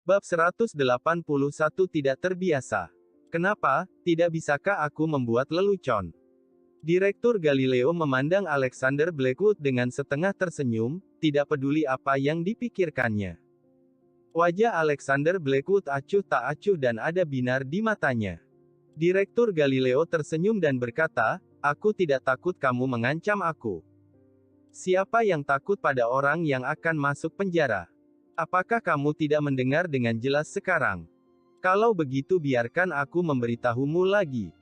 Bab 181 tidak terbiasa. Kenapa, tidak bisakah aku membuat lelucon? Direktur Galileo memandang Alexander Blackwood dengan setengah tersenyum, tidak peduli apa yang dipikirkannya. Wajah Alexander Blackwood acuh tak acuh dan ada binar di matanya. Direktur Galileo tersenyum dan berkata, "Aku tidak takut kamu mengancam aku. Siapa yang takut pada orang yang akan masuk penjara? Apakah kamu tidak mendengar dengan jelas sekarang? Kalau begitu biarkan aku memberitahumu lagi."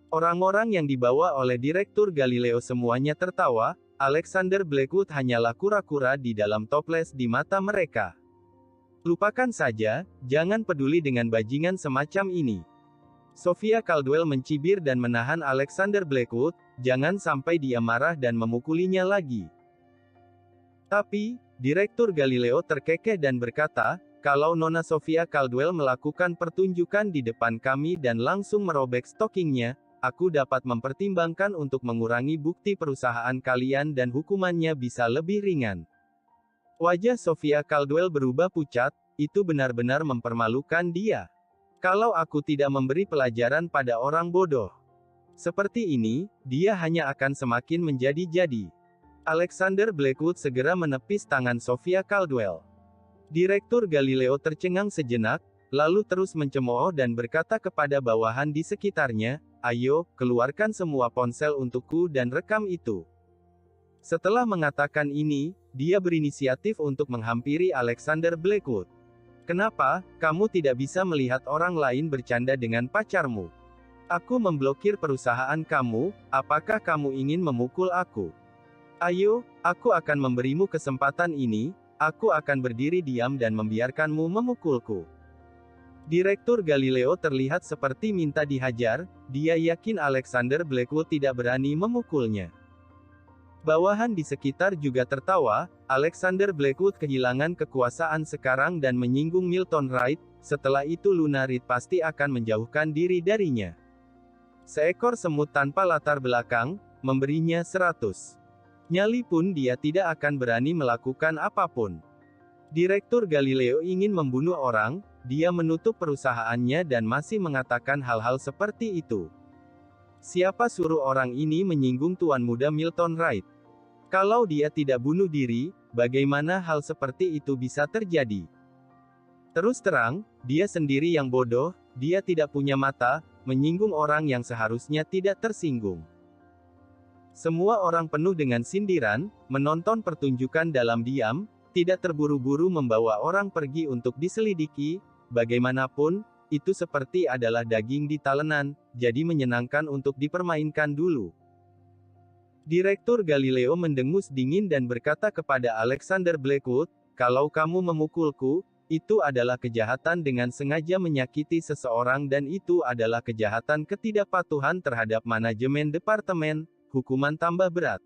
Orang-orang yang dibawa oleh Direktur Galileo semuanya tertawa, Alexander Blackwood hanyalah kura-kura di dalam toples di mata mereka. Lupakan saja, jangan peduli dengan bajingan semacam ini. Sophia Caldwell mencibir dan menahan Alexander Blackwood, jangan sampai dia marah dan memukulinya lagi. Tapi, Direktur Galileo terkekeh dan berkata, "Kalau Nona Sophia Caldwell melakukan pertunjukan di depan kami dan langsung merobek stokingnya, aku dapat mempertimbangkan untuk mengurangi bukti perusahaan kalian dan hukumannya bisa lebih ringan." Wajah Sophia Caldwell berubah pucat, itu benar-benar mempermalukan dia. Kalau aku tidak memberi pelajaran pada orang bodoh seperti ini, dia hanya akan semakin menjadi-jadi. Alexander Blackwood segera menepis tangan Sophia Caldwell. Direktur Galileo tercengang sejenak, lalu terus mencemooh dan berkata kepada bawahan di sekitarnya, "Ayo, keluarkan semua ponsel untukku dan rekam itu." Setelah mengatakan ini, dia berinisiatif untuk menghampiri Alexander Blackwood. "Kenapa, kamu tidak bisa melihat orang lain bercanda dengan pacarmu? Aku memblokir perusahaan kamu, apakah kamu ingin memukul aku? Ayo, aku akan memberimu kesempatan ini, aku akan berdiri diam dan membiarkanmu memukulku." Direktur Galileo terlihat seperti minta dihajar, dia yakin Alexander Blackwood tidak berani memukulnya. Bawahan di sekitar juga tertawa, Alexander Blackwood kehilangan kekuasaan sekarang dan menyinggung Milton Wright, setelah itu Luna Reed pasti akan menjauhkan diri darinya. Seekor semut tanpa latar belakang, memberinya 100 nyali pun dia tidak akan berani melakukan apapun. Direktur Galileo ingin membunuh orang, dia menutup perusahaannya dan masih mengatakan hal-hal seperti itu. Siapa suruh orang ini menyinggung Tuan Muda Milton Wright? Kalau dia tidak bunuh diri, bagaimana hal seperti itu bisa terjadi? Terus terang, dia sendiri yang bodoh, dia tidak punya mata, menyinggung orang yang seharusnya tidak tersinggung. Semua orang penuh dengan sindiran, menonton pertunjukan dalam diam, tidak terburu-buru membawa orang pergi untuk diselidiki, bagaimanapun, itu seperti adalah daging di talenan, jadi menyenangkan untuk dipermainkan dulu. Direktur Galileo mendengus dingin dan berkata kepada Alexander Blackwood, "Kalau kamu memukulku, itu adalah kejahatan dengan sengaja menyakiti seseorang dan itu adalah kejahatan ketidakpatuhan terhadap manajemen departemen, hukuman tambah berat.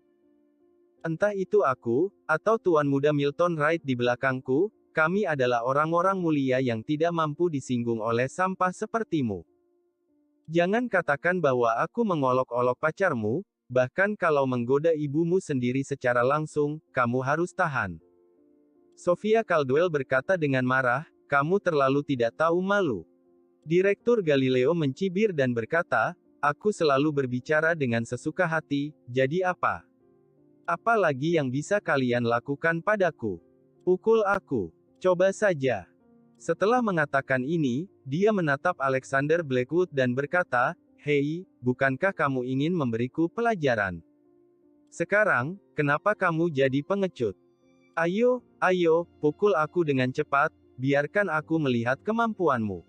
Entah itu aku, atau Tuan Muda Milton Wright di belakangku, kami adalah orang-orang mulia yang tidak mampu disinggung oleh sampah sepertimu. Jangan katakan bahwa aku mengolok-olok pacarmu, bahkan kalau menggoda ibumu sendiri secara langsung, kamu harus tahan." Sophia Caldwell berkata dengan marah, "Kamu terlalu tidak tahu malu." Direktur Galileo mencibir dan berkata, "Aku selalu berbicara dengan sesuka hati, jadi apa? Apa lagi yang bisa kalian lakukan padaku? Pukul aku. Coba saja." Setelah mengatakan ini, dia menatap Alexander Blackwood dan berkata, "Hei, bukankah kamu ingin memberiku pelajaran? Sekarang, kenapa kamu jadi pengecut? Ayo, ayo, pukul aku dengan cepat, biarkan aku melihat kemampuanmu."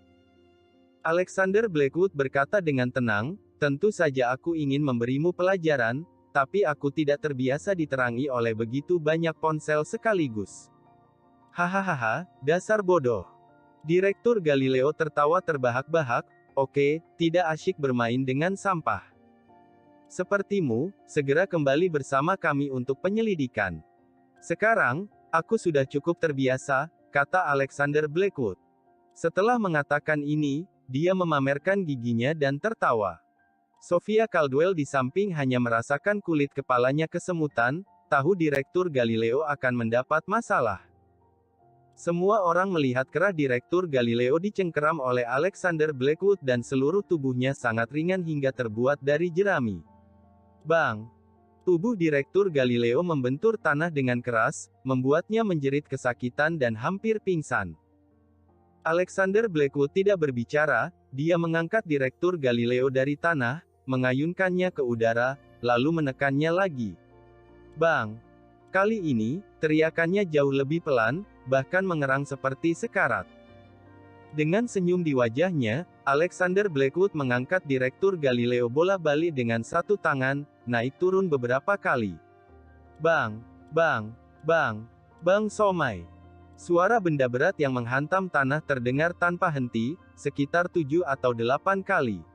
Alexander Blackwood berkata dengan tenang, "Tentu saja aku ingin memberimu pelajaran, tapi aku tidak terbiasa diterangi oleh begitu banyak ponsel sekaligus." "Hahaha, dasar bodoh." Direktur Galileo tertawa terbahak-bahak, "Oke, tidak asyik bermain dengan sampah. Sepertimu, segera kembali bersama kami untuk penyelidikan." "Sekarang, aku sudah cukup terbiasa," kata Alexander Blackwood. Setelah mengatakan ini, dia memamerkan giginya dan tertawa. Sophia Caldwell di samping hanya merasakan kulit kepalanya kesemutan, tahu Direktur Galileo akan mendapat masalah. Semua orang melihat kerah Direktur Galileo dicengkeram oleh Alexander Blackwood dan seluruh tubuhnya sangat ringan hingga terbuat dari jerami. Bang! Tubuh Direktur Galileo membentur tanah dengan keras, membuatnya menjerit kesakitan dan hampir pingsan. Alexander Blackwood tidak berbicara, dia mengangkat Direktur Galileo dari tanah, mengayunkannya ke udara, lalu menekannya lagi. Bang! Kali ini, teriakannya jauh lebih pelan, bahkan mengerang seperti sekarat. Dengan senyum di wajahnya, Alexander Blackwood mengangkat Direktur Galileo bola-balik dengan satu tangan, naik turun beberapa kali. Bang! Bang! Bang! Bang somai! Suara benda berat yang menghantam tanah terdengar tanpa henti, sekitar 7 atau 8 kali.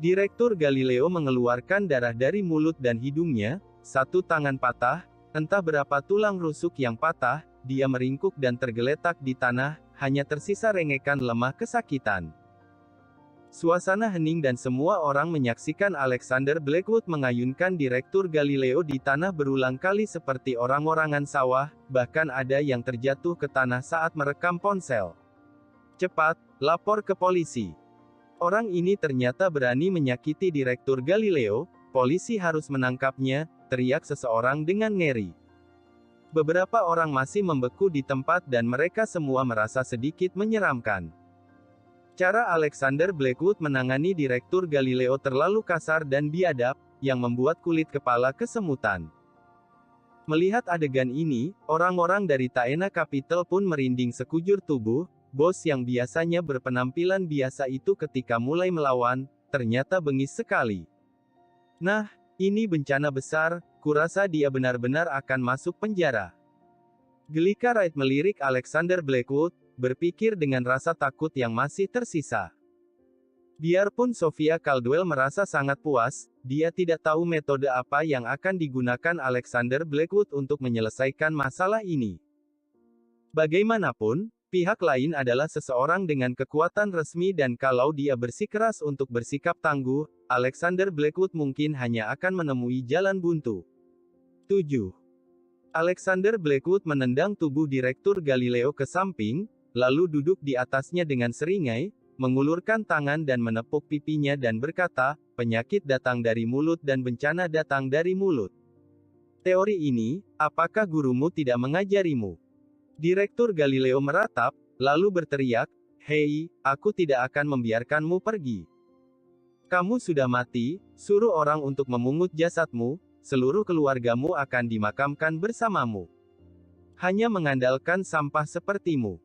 Direktur Galileo mengeluarkan darah dari mulut dan hidungnya, satu tangan patah, entah berapa tulang rusuk yang patah, dia meringkuk dan tergeletak di tanah, hanya tersisa rengekan lemah kesakitan. Suasana hening dan semua orang menyaksikan Alexander Blackwood mengayunkan Direktur Galileo di tanah berulang kali seperti orang-orangan sawah, bahkan ada yang terjatuh ke tanah saat merekam ponsel. Cepat, lapor ke polisi. Orang ini ternyata berani menyakiti Direktur Galileo, polisi harus menangkapnya, teriak seseorang dengan ngeri. Beberapa orang masih membeku di tempat dan mereka semua merasa sedikit menyeramkan. Cara Alexander Blackwood menangani Direktur Galileo terlalu kasar dan biadab, yang membuat kulit kepala kesemutan. Melihat adegan ini, orang-orang dari Taena Capital pun merinding sekujur tubuh, bos yang biasanya berpenampilan biasa itu ketika mulai melawan, ternyata bengis sekali. Nah, ini bencana besar, kurasa dia benar-benar akan masuk penjara. Gelika Wright melirik Alexander Blackwood, berpikir dengan rasa takut yang masih tersisa. Biarpun Sophia Caldwell merasa sangat puas, dia tidak tahu metode apa yang akan digunakan Alexander Blackwood untuk menyelesaikan masalah ini. Bagaimanapun, pihak lain adalah seseorang dengan kekuatan resmi dan kalau dia bersikeras untuk bersikap tangguh, Alexander Blackwood mungkin hanya akan menemui jalan buntu. 7. Alexander Blackwood menendang tubuh Direktur Galileo ke samping, lalu duduk di atasnya dengan seringai, mengulurkan tangan dan menepuk pipinya dan berkata, penyakit datang dari mulut dan bencana datang dari mulut. Teori ini, apakah gurumu tidak mengajarimu? Direktur Galileo meratap, lalu berteriak, hei, aku tidak akan membiarkanmu pergi. Kamu sudah mati, suruh orang untuk memungut jasadmu, seluruh keluargamu akan dimakamkan bersamamu. Hanya mengandalkan sampah sepertimu.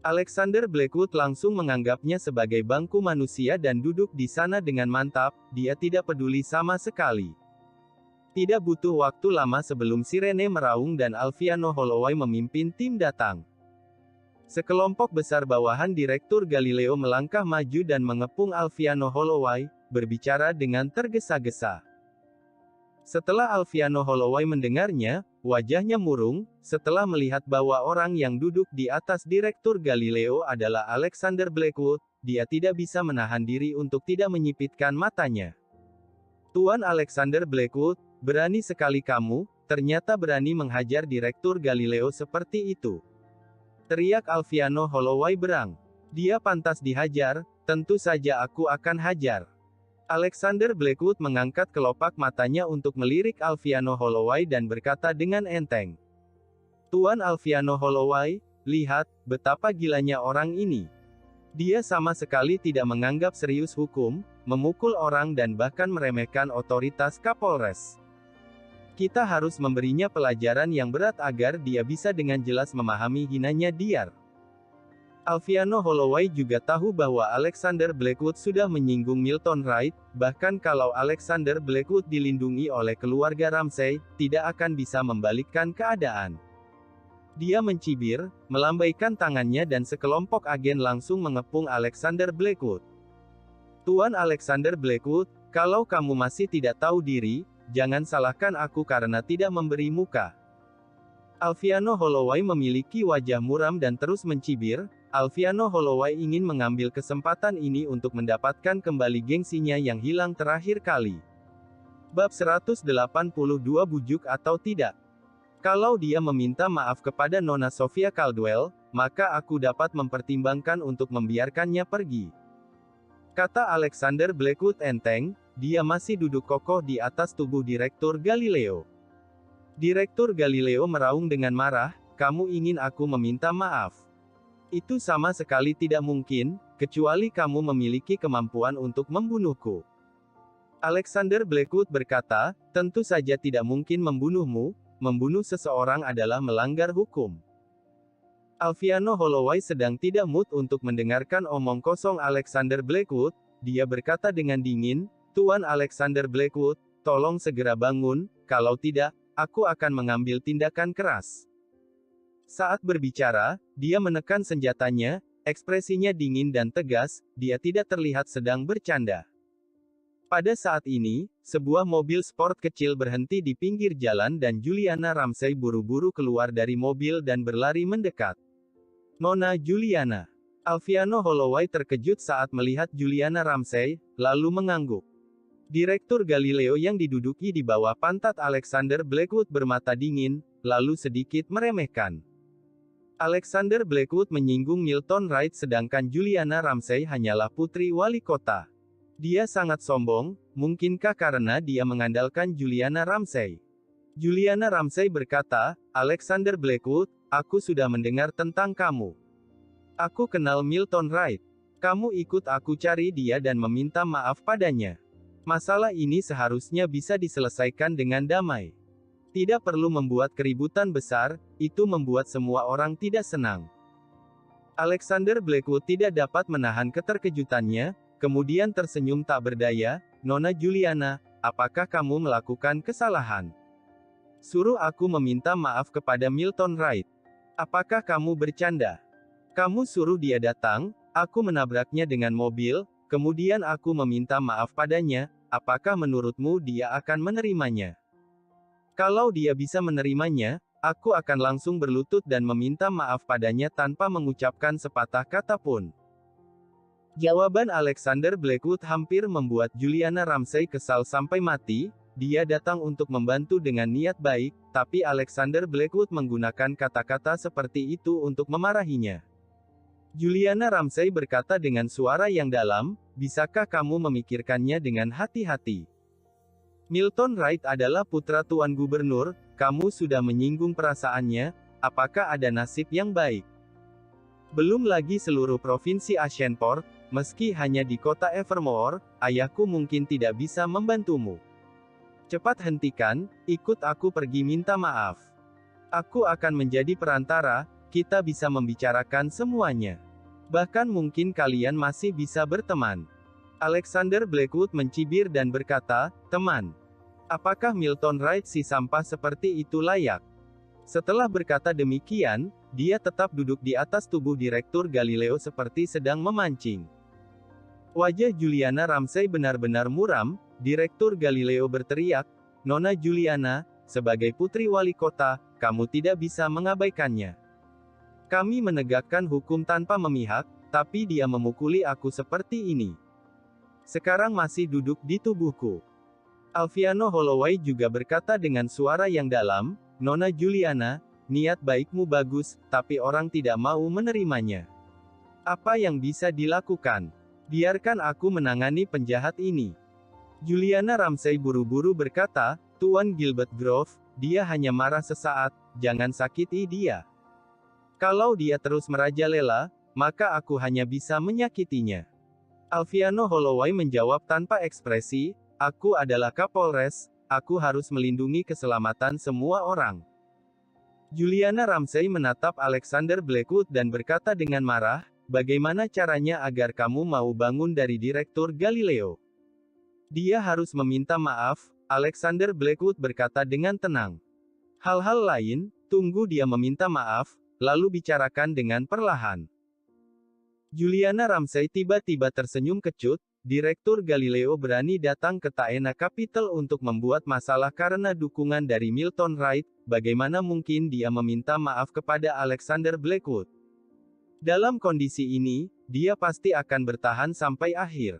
Alexander Blackwood langsung menganggapnya sebagai bangku manusia dan duduk di sana dengan mantap, dia tidak peduli sama sekali. Tidak butuh waktu lama sebelum sirene meraung dan Alfiano Holloway memimpin tim datang. Sekelompok besar bawahan Direktur Galileo melangkah maju dan mengepung Alfiano Holloway, berbicara dengan tergesa-gesa. Setelah Alfiano Holloway mendengarnya, wajahnya murung, setelah melihat bahwa orang yang duduk di atas Direktur Galileo adalah Alexander Blackwood, dia tidak bisa menahan diri untuk tidak menyipitkan matanya. Tuan Alexander Blackwood, berani sekali kamu, ternyata berani menghajar Direktur Galileo seperti itu. Teriak Alfiano Holloway berang. Dia pantas dihajar, tentu saja aku akan hajar. Alexander Blackwood mengangkat kelopak matanya untuk melirik Alfiano Holloway dan berkata dengan enteng. Tuan Alfiano Holloway, lihat, betapa gilanya orang ini. Dia sama sekali tidak menganggap serius hukum, memukul orang dan bahkan meremehkan otoritas Kapolres. Kita harus memberinya pelajaran yang berat agar dia bisa dengan jelas memahami hinanya Diar. Alfiano Holloway juga tahu bahwa Alexander Blackwood sudah menyinggung Milton Wright, bahkan kalau Alexander Blackwood dilindungi oleh keluarga Ramsay, tidak akan bisa membalikkan keadaan. Dia mencibir, melambaikan tangannya dan sekelompok agen langsung mengepung Alexander Blackwood. Tuan Alexander Blackwood, kalau kamu masih tidak tahu diri, jangan salahkan aku karena tidak memberi muka. Alfiano Holloway memiliki wajah muram dan terus mencibir. Alfiano Holloway ingin mengambil kesempatan ini untuk mendapatkan kembali gengsinya yang hilang terakhir kali. Bab 182 bujuk atau tidak? Kalau dia meminta maaf kepada Nona Sofia Caldwell, maka aku dapat mempertimbangkan untuk membiarkannya pergi. Kata Alexander Blackwood enteng, dia masih duduk kokoh di atas tubuh Direktur Galileo. Direktur Galileo meraung dengan marah, kamu ingin aku meminta maaf? Itu sama sekali tidak mungkin, kecuali kamu memiliki kemampuan untuk membunuhku. Alexander Blackwood berkata, tentu saja tidak mungkin membunuhmu, membunuh seseorang adalah melanggar hukum. Alfiano Holloway sedang tidak mood untuk mendengarkan omong kosong Alexander Blackwood, dia berkata dengan dingin, Tuan Alexander Blackwood, tolong segera bangun, kalau tidak, aku akan mengambil tindakan keras. Saat berbicara, dia menekan senjatanya, ekspresinya dingin dan tegas, dia tidak terlihat sedang bercanda. Pada saat ini, sebuah mobil sport kecil berhenti di pinggir jalan dan Juliana Ramsay buru-buru keluar dari mobil dan berlari mendekat. Nona Juliana. Alfiano Holloway terkejut saat melihat Juliana Ramsay, lalu mengangguk. Direktur Galileo yang diduduki di bawah pantat Alexander Blackwood bermata dingin, lalu sedikit meremehkan. Alexander Blackwood menyinggung Milton Wright sedangkan Juliana Ramsay hanyalah putri wali kota. Dia sangat sombong, mungkinkah karena dia mengandalkan Juliana Ramsay? Juliana Ramsay berkata, Alexander Blackwood, aku sudah mendengar tentang kamu. Aku kenal Milton Wright. Kamu ikut aku cari dia dan meminta maaf padanya. Masalah ini seharusnya bisa diselesaikan dengan damai. Tidak perlu membuat keributan besar, itu membuat semua orang tidak senang. Alexander Blackwood tidak dapat menahan keterkejutannya, kemudian tersenyum tak berdaya, Nona Juliana, apakah kamu melakukan kesalahan? Suruh aku meminta maaf kepada Milton Wright. Apakah kamu bercanda? Kamu suruh dia datang, aku menabraknya dengan mobil, kemudian aku meminta maaf padanya, apakah menurutmu dia akan menerimanya? Kalau dia bisa menerimanya, aku akan langsung berlutut dan meminta maaf padanya tanpa mengucapkan sepatah kata pun. Jawaban Alexander Blackwood hampir membuat Juliana Ramsay kesal sampai mati, dia datang untuk membantu dengan niat baik, tapi Alexander Blackwood menggunakan kata-kata seperti itu untuk memarahinya. Juliana Ramsay berkata dengan suara yang dalam, bisakah kamu memikirkannya dengan hati-hati? Milton Wright adalah putra Tuan Gubernur, kamu sudah menyinggung perasaannya, apakah ada nasib yang baik? Belum lagi seluruh provinsi Ashenport, meski hanya di kota Evermore, ayahku mungkin tidak bisa membantumu. Cepat hentikan, ikut aku pergi minta maaf. Aku akan menjadi perantara, kita bisa membicarakan semuanya. Bahkan mungkin kalian masih bisa berteman. Alexander Blackwood mencibir dan berkata, teman. Apakah Milton Wright si sampah seperti itu layak? Setelah berkata demikian, dia tetap duduk di atas tubuh Direktur Galileo seperti sedang memancing. Wajah Juliana Ramsay benar-benar muram, Direktur Galileo berteriak, Nona Juliana, sebagai putri wali kota, kamu tidak bisa mengabaikannya. Kami menegakkan hukum tanpa memihak, tapi dia memukuli aku seperti ini. Sekarang masih duduk di tubuhku. Alfiano Holloway juga berkata dengan suara yang dalam, Nona Juliana, niat baikmu bagus, tapi orang tidak mau menerimanya. Apa yang bisa dilakukan? Biarkan aku menangani penjahat ini. Juliana Ramsay buru-buru berkata, Tuan Gilbert Grove, dia hanya marah sesaat, jangan sakiti dia. Kalau dia terus merajalela, maka aku hanya bisa menyakitinya. Alfiano Holloway menjawab tanpa ekspresi, aku adalah Kapolres, aku harus melindungi keselamatan semua orang. Juliana Ramsay menatap Alexander Blackwood dan berkata dengan marah, bagaimana caranya agar kamu mau bangun dari Direktur Galileo? Dia harus meminta maaf, Alexander Blackwood berkata dengan tenang. Hal-hal lain, tunggu dia meminta maaf, lalu bicarakan dengan perlahan. Juliana Ramsay tiba-tiba tersenyum kecut, Direktur Galileo berani datang ke Taena Capital untuk membuat masalah karena dukungan dari Milton Wright, bagaimana mungkin dia meminta maaf kepada Alexander Blackwood? Dalam kondisi ini, dia pasti akan bertahan sampai akhir.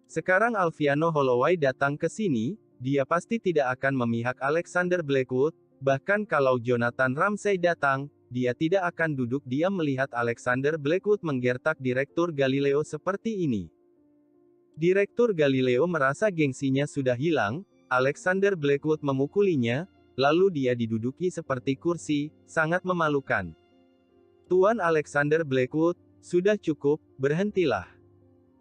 Sekarang Alfiano Holloway datang ke sini, dia pasti tidak akan memihak Alexander Blackwood, bahkan kalau Jonathan Ramsay datang, dia tidak akan duduk diam melihat Alexander Blackwood menggertak Direktur Galileo seperti ini. Direktur Galileo merasa gengsinya sudah hilang, Alexander Blackwood memukulinya, lalu dia diduduki seperti kursi, sangat memalukan. Tuan Alexander Blackwood, sudah cukup, berhentilah.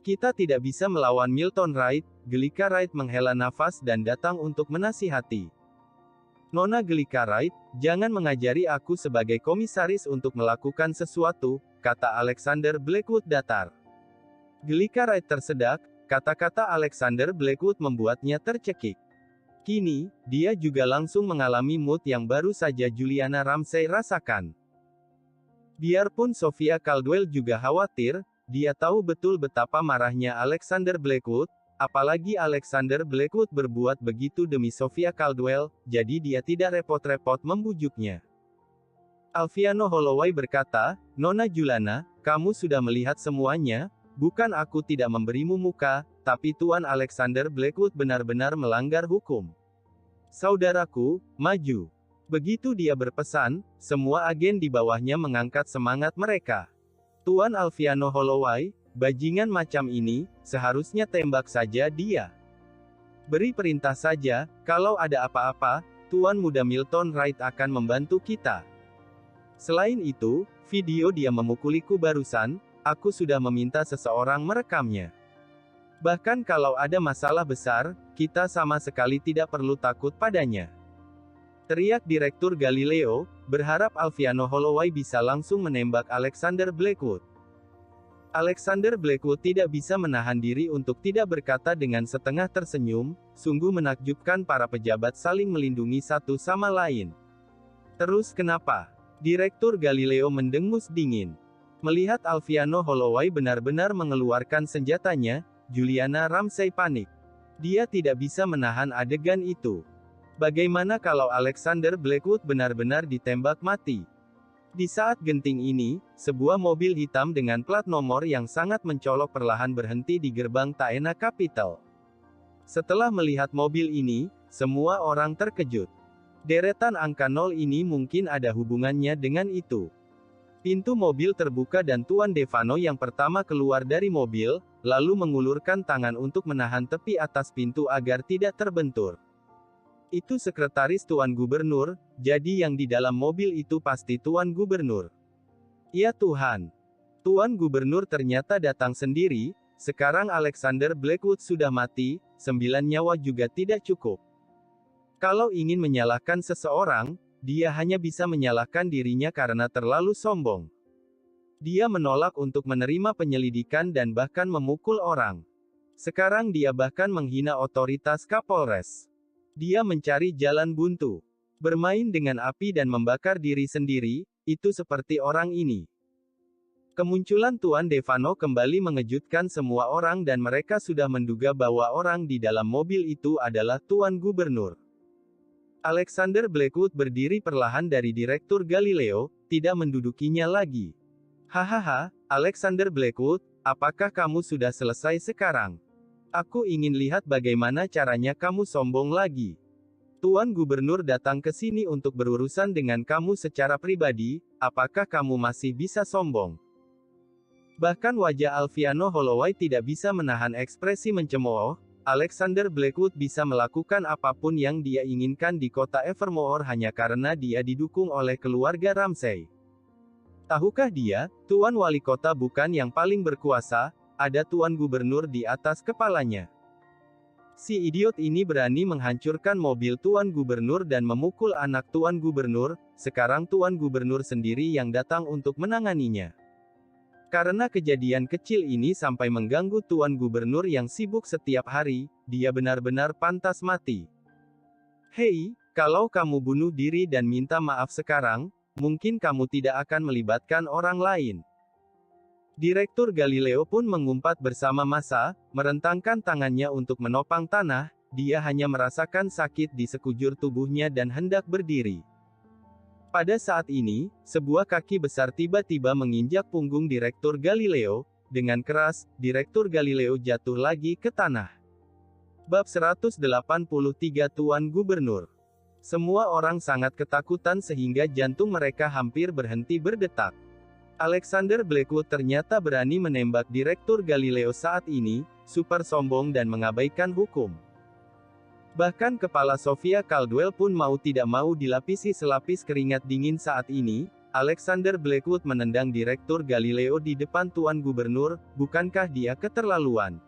Kita tidak bisa melawan Milton Wright. Gelika Wright menghela nafas dan datang untuk menasihati. Nona Gelika Wright, jangan mengajari aku sebagai komisaris untuk melakukan sesuatu, kata Alexander Blackwood datar. Gelika Wright tersedak, kata-kata Alexander Blackwood membuatnya tercekik. Kini, dia juga langsung mengalami mood yang baru saja Juliana Ramsay rasakan. Biarpun Sophia Caldwell juga khawatir, dia tahu betul betapa marahnya Alexander Blackwood, apalagi Alexander Blackwood berbuat begitu demi Sophia Caldwell, jadi dia tidak repot-repot membujuknya. Alfiano Holloway berkata, Nona Juliana, kamu sudah melihat semuanya, bukan aku tidak memberimu muka, tapi Tuan Alexander Blackwood benar-benar melanggar hukum. Saudaraku, maju. Begitu dia berpesan, semua agen di bawahnya mengangkat semangat mereka. Tuan Alfiano Holloway, bajingan macam ini, seharusnya tembak saja dia. Beri perintah saja, kalau ada apa-apa, Tuan Muda Milton Wright akan membantu kita. Selain itu, video dia memukuliku barusan, aku sudah meminta seseorang merekamnya. Bahkan kalau ada masalah besar, kita sama sekali tidak perlu takut padanya. Teriak Direktur Galileo, berharap Alfiano Holloway bisa langsung menembak Alexander Blackwood. Alexander Blackwood tidak bisa menahan diri untuk tidak berkata dengan setengah tersenyum, sungguh menakjubkan para pejabat saling melindungi satu sama lain. Terus kenapa? Direktur Galileo mendengus dingin. Melihat Alfiano Holloway benar-benar mengeluarkan senjatanya, Juliana Ramsay panik. Dia tidak bisa menahan adegan itu. Bagaimana kalau Alexander Blackwood benar-benar ditembak mati? Di saat genting ini, sebuah mobil hitam dengan plat nomor yang sangat mencolok perlahan berhenti di gerbang Taena Capital. Setelah melihat mobil ini, semua orang terkejut. Deretan angka 0 ini mungkin ada hubungannya dengan itu. Pintu mobil terbuka dan Tuan Devano yang pertama keluar dari mobil, lalu mengulurkan tangan untuk menahan tepi atas pintu agar tidak terbentur. Itu sekretaris Tuan Gubernur, jadi yang di dalam mobil itu pasti Tuan Gubernur. Ya Tuhan. Tuan Gubernur ternyata datang sendiri, sekarang Alexander Blackwood sudah mati, 9 nyawa juga tidak cukup. Kalau ingin menyalahkan seseorang, dia hanya bisa menyalahkan dirinya karena terlalu sombong. Dia menolak untuk menerima penyelidikan dan bahkan memukul orang. Sekarang dia bahkan menghina otoritas Kapolres. Dia mencari jalan buntu. Bermain dengan api dan membakar diri sendiri, itu seperti orang ini. Kemunculan Tuan Devano kembali mengejutkan semua orang dan mereka sudah menduga bahwa orang di dalam mobil itu adalah Tuan Gubernur. Alexander Blackwood berdiri perlahan dari Direktur Galileo, tidak mendudukinya lagi. Hahaha, Alexander Blackwood, apakah kamu sudah selesai sekarang? Aku ingin lihat bagaimana caranya kamu sombong lagi. Tuan Gubernur datang ke sini untuk berurusan dengan kamu secara pribadi, apakah kamu masih bisa sombong? Bahkan wajah Alfiano Holloway tidak bisa menahan ekspresi mencemooh. Alexander Blackwood bisa melakukan apapun yang dia inginkan di kota Evermore hanya karena dia didukung oleh keluarga Ramsay. Tahukah dia, Tuan Wali Kota bukan yang paling berkuasa, ada Tuan Gubernur di atas kepalanya. Si idiot ini berani menghancurkan mobil Tuan Gubernur dan memukul anak Tuan Gubernur, sekarang Tuan Gubernur sendiri yang datang untuk menanganinya. Karena kejadian kecil ini sampai mengganggu Tuan Gubernur yang sibuk setiap hari, dia benar-benar pantas mati. Hei, kalau kamu bunuh diri dan minta maaf sekarang, mungkin kamu tidak akan melibatkan orang lain. Direktur Galileo pun mengumpat bersama massa, merentangkan tangannya untuk menopang tanah, dia hanya merasakan sakit di sekujur tubuhnya dan hendak berdiri. Pada saat ini, sebuah kaki besar tiba-tiba menginjak punggung Direktur Galileo, dengan keras, Direktur Galileo jatuh lagi ke tanah. Bab 183 Tuan Gubernur. Semua orang sangat ketakutan sehingga jantung mereka hampir berhenti berdetak. Alexander Blackwood ternyata berani menembak Direktur Galileo saat ini, super sombong dan mengabaikan hukum. Bahkan kepala Sofia Caldwell pun mau tidak mau dilapisi selapis keringat dingin saat ini. Alexander Blackwood menendang Direktur Galileo di depan Tuan Gubernur, bukankah dia keterlaluan?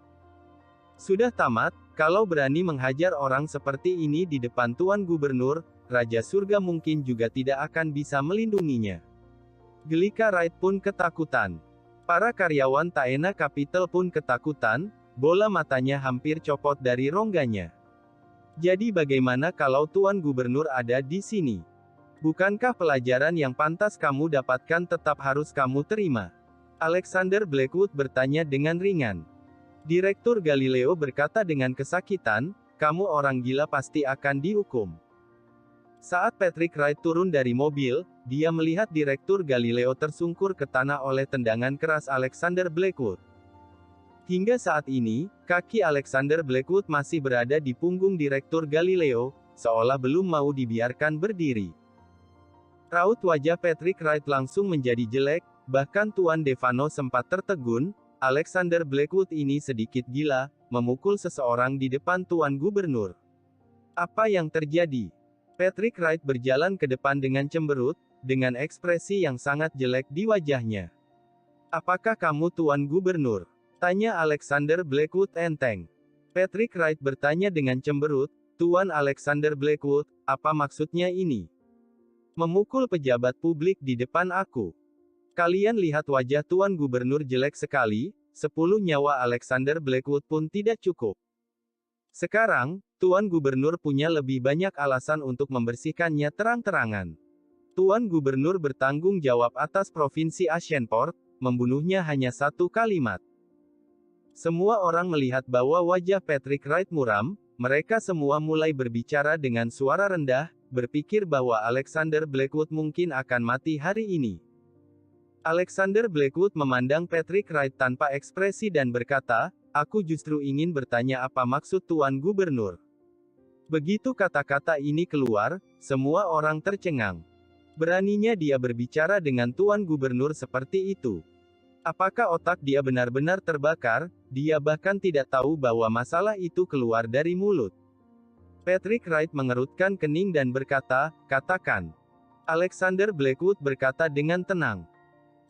Sudah tamat, kalau berani menghajar orang seperti ini di depan Tuan Gubernur, Raja Surga mungkin juga tidak akan bisa melindunginya. Gelika Wright pun ketakutan. Para karyawan Taena Capital pun ketakutan, bola matanya hampir copot dari rongganya. Jadi bagaimana kalau Tuan Gubernur ada di sini? Bukankah pelajaran yang pantas kamu dapatkan tetap harus kamu terima? Alexander Blackwood bertanya dengan ringan. Direktur Galileo berkata dengan kesakitan, kamu orang gila pasti akan dihukum. Saat Patrick Wright turun dari mobil, dia melihat Direktur Galileo tersungkur ke tanah oleh tendangan keras Alexander Blackwood. Hingga saat ini, kaki Alexander Blackwood masih berada di punggung Direktur Galileo, seolah belum mau dibiarkan berdiri. Raut wajah Patrick Wright langsung menjadi jelek, bahkan Tuan Devano sempat tertegun. Alexander Blackwood ini sedikit gila, memukul seseorang di depan Tuan Gubernur. Apa yang terjadi? Patrick Wright berjalan ke depan dengan cemberut, dengan ekspresi yang sangat jelek di wajahnya. Apakah kamu Tuan Gubernur? Tanya Alexander Blackwood enteng. Patrick Wright bertanya dengan cemberut, Tuan Alexander Blackwood, apa maksudnya ini? Memukul pejabat publik di depan aku. Kalian lihat wajah Tuan Gubernur jelek sekali, 10 nyawa Alexander Blackwood pun tidak cukup. Sekarang, Tuan Gubernur punya lebih banyak alasan untuk membersihkannya terang-terangan. Tuan Gubernur bertanggung jawab atas Provinsi Ashenport, membunuhnya hanya satu kalimat. Semua orang melihat bahwa wajah Patrick Wright muram, mereka semua mulai berbicara dengan suara rendah, berpikir bahwa Alexander Blackwood mungkin akan mati hari ini. Alexander Blackwood memandang Patrick Wright tanpa ekspresi dan berkata, aku justru ingin bertanya apa maksud Tuan Gubernur. Begitu kata-kata ini keluar, semua orang tercengang. Beraninya dia berbicara dengan Tuan Gubernur seperti itu. Apakah otak dia benar-benar terbakar? Dia bahkan tidak tahu bahwa masalah itu keluar dari mulut. Patrick Wright mengerutkan kening dan berkata, katakan. Alexander Blackwood berkata dengan tenang.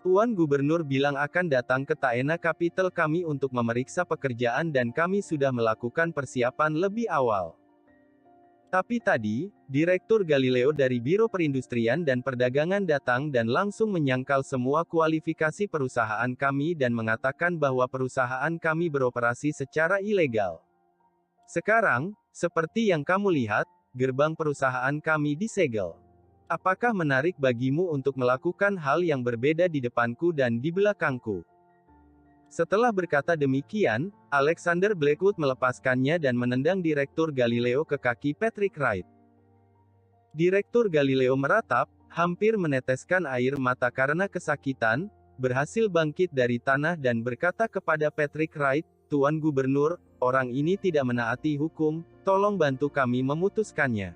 Tuan Gubernur bilang akan datang ke Taena Capital kami untuk memeriksa pekerjaan dan kami sudah melakukan persiapan lebih awal. Tapi tadi, Direktur Galileo dari Biro Perindustrian dan Perdagangan datang dan langsung menyangkal semua kualifikasi perusahaan kami dan mengatakan bahwa perusahaan kami beroperasi secara ilegal. Sekarang, seperti yang kamu lihat, gerbang perusahaan kami disegel. Apakah menarik bagimu untuk melakukan hal yang berbeda di depanku dan di belakangku? Setelah berkata demikian, Alexander Blackwood melepaskannya dan menendang Direktur Galileo ke kaki Patrick Wright. Direktur Galileo meratap, hampir meneteskan air mata karena kesakitan, berhasil bangkit dari tanah dan berkata kepada Patrick Wright, Tuan Gubernur, orang ini tidak menaati hukum, tolong bantu kami memutuskannya.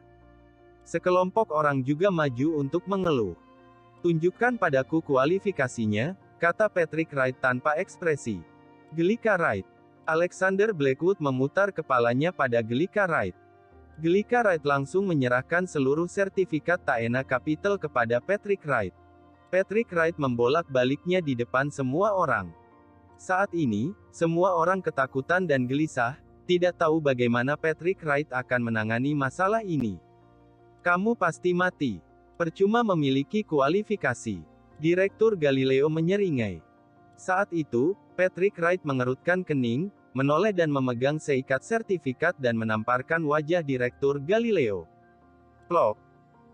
Sekelompok orang juga maju untuk mengeluh. Tunjukkan padaku kualifikasinya, kata Patrick Wright tanpa ekspresi. Gelika Wright. Alexander Blackwood memutar kepalanya pada Gelika Wright. Gelika Wright langsung menyerahkan seluruh sertifikat Taena Capital kepada Patrick Wright. Patrick Wright membolak-baliknya di depan semua orang. Saat ini, semua orang ketakutan dan gelisah, tidak tahu bagaimana Patrick Wright akan menangani masalah ini. Kamu pasti mati. Percuma memiliki kualifikasi. Direktur Galileo menyeringai. Saat itu, Patrick Wright mengerutkan kening, menoleh dan memegang seikat sertifikat dan menamparkan wajah Direktur Galileo. Plok.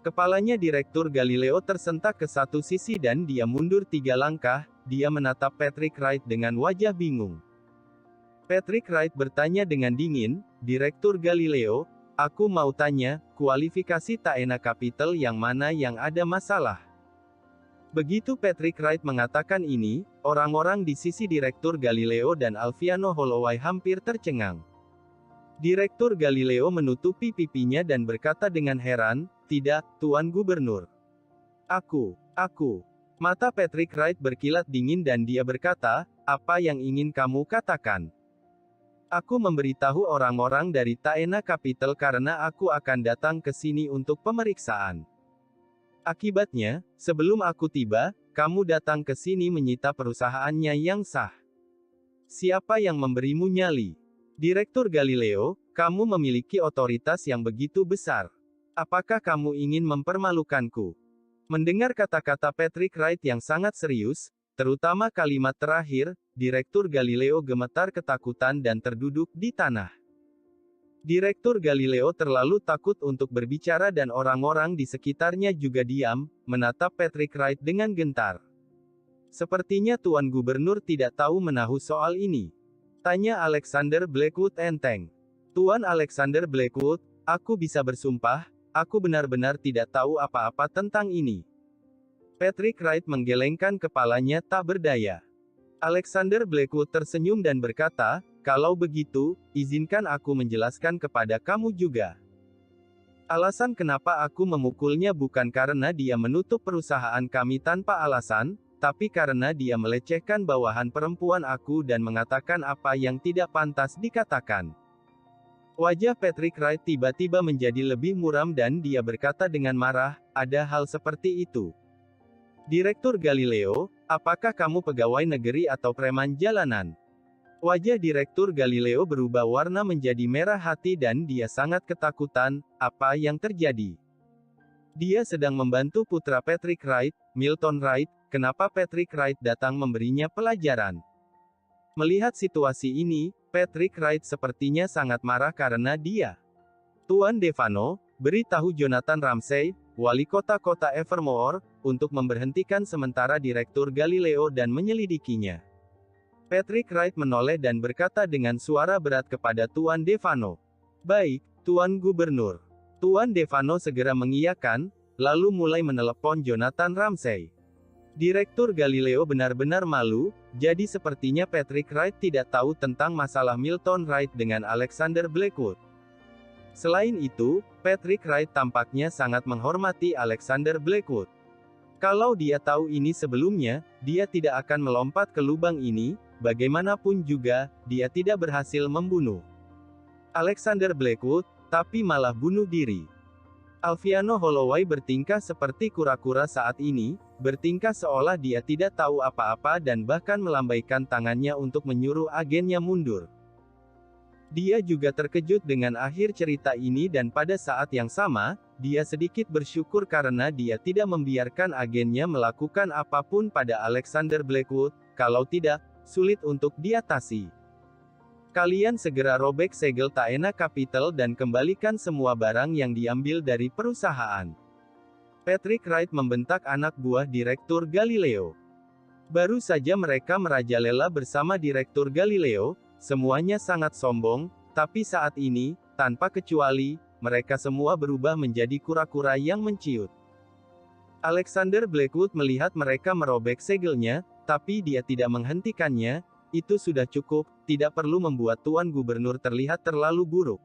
Kepalanya Direktur Galileo tersentak ke satu sisi dan dia mundur 3 langkah, dia menatap Patrick Wright dengan wajah bingung. Patrick Wright bertanya dengan dingin, Direktur Galileo, aku mau tanya, kualifikasi Taena Capital yang mana yang ada masalah? Begitu Patrick Wright mengatakan ini, orang-orang di sisi Direktur Galileo dan Alviano Holloway hampir tercengang. Direktur Galileo menutupi pipinya dan berkata dengan heran, "Tidak, Tuan Gubernur. Aku. Mata Patrick Wright berkilat dingin dan dia berkata, "Apa yang ingin kamu katakan?" "Aku memberitahu orang-orang dari Taena Capital karena aku akan datang ke sini untuk pemeriksaan. Akibatnya, sebelum aku tiba, kamu datang ke sini menyita perusahaannya yang sah. Siapa yang memberimu nyali? Direktur Galileo, kamu memiliki otoritas yang begitu besar. Apakah kamu ingin mempermalukanku?" Mendengar kata-kata Patrick Wright yang sangat serius, terutama kalimat terakhir, Direktur Galileo gemetar ketakutan dan terduduk di tanah. Direktur Galileo terlalu takut untuk berbicara dan orang-orang di sekitarnya juga diam, menatap Patrick Wright dengan gentar. "Sepertinya Tuan Gubernur tidak tahu menahu soal ini," tanya Alexander Blackwood enteng. "Tuan Alexander Blackwood, aku bisa bersumpah, aku benar-benar tidak tahu apa-apa tentang ini." Patrick Wright menggelengkan kepalanya tak berdaya. Alexander Blackwood tersenyum dan berkata, "Kalau begitu, izinkan aku menjelaskan kepada kamu juga. Alasan kenapa aku memukulnya bukan karena dia menutup perusahaan kami tanpa alasan, tapi karena dia melecehkan bawahan perempuan aku dan mengatakan apa yang tidak pantas dikatakan." Wajah Patrick Wright tiba-tiba menjadi lebih muram dan dia berkata dengan marah, "Ada hal seperti itu. Direktur Galileo, apakah kamu pegawai negeri atau preman jalanan?" Wajah Direktur Galileo berubah warna menjadi merah hati dan dia sangat ketakutan. Apa yang terjadi? Dia sedang membantu putra Patrick Wright, Milton Wright. Kenapa Patrick Wright datang memberinya pelajaran? Melihat situasi ini, Patrick Wright sepertinya sangat marah karena dia. "Tuan Devano, beritahu Jonathan Ramsay, wali kota Evermore, untuk memberhentikan sementara Direktur Galileo dan menyelidikinya." Patrick Wright menoleh dan berkata dengan suara berat kepada Tuan Devano. "Baik, Tuan Gubernur." Tuan Devano segera mengiyakan, lalu mulai menelepon Jonathan Ramsay. Direktur Galileo benar-benar malu, jadi sepertinya Patrick Wright tidak tahu tentang masalah Milton Wright dengan Alexander Blackwood. Selain itu, Patrick Wright tampaknya sangat menghormati Alexander Blackwood. Kalau dia tahu ini sebelumnya, dia tidak akan melompat ke lubang ini, bagaimanapun juga, dia tidak berhasil membunuh Alexander Blackwood, tapi malah bunuh diri. Alviano Holloway bertingkah seperti kura-kura saat ini, bertingkah seolah dia tidak tahu apa-apa dan bahkan melambaikan tangannya untuk menyuruh agennya mundur. Dia juga terkejut dengan akhir cerita ini dan pada saat yang sama, dia sedikit bersyukur karena dia tidak membiarkan agennya melakukan apapun pada Alexander Blackwood, kalau tidak, sulit untuk diatasi. "Kalian segera robek segel Taena Capital dan kembalikan semua barang yang diambil dari perusahaan." Patrick Wright membentak anak buah Direktur Galileo. Baru saja mereka merajalela bersama Direktur Galileo, semuanya sangat sombong, tapi saat ini, tanpa kecuali, mereka semua berubah menjadi kura-kura yang menciut. Alexander Blackwood melihat mereka merobek segelnya, tapi dia tidak menghentikannya. Itu sudah cukup, tidak perlu membuat Tuan Gubernur terlihat terlalu buruk.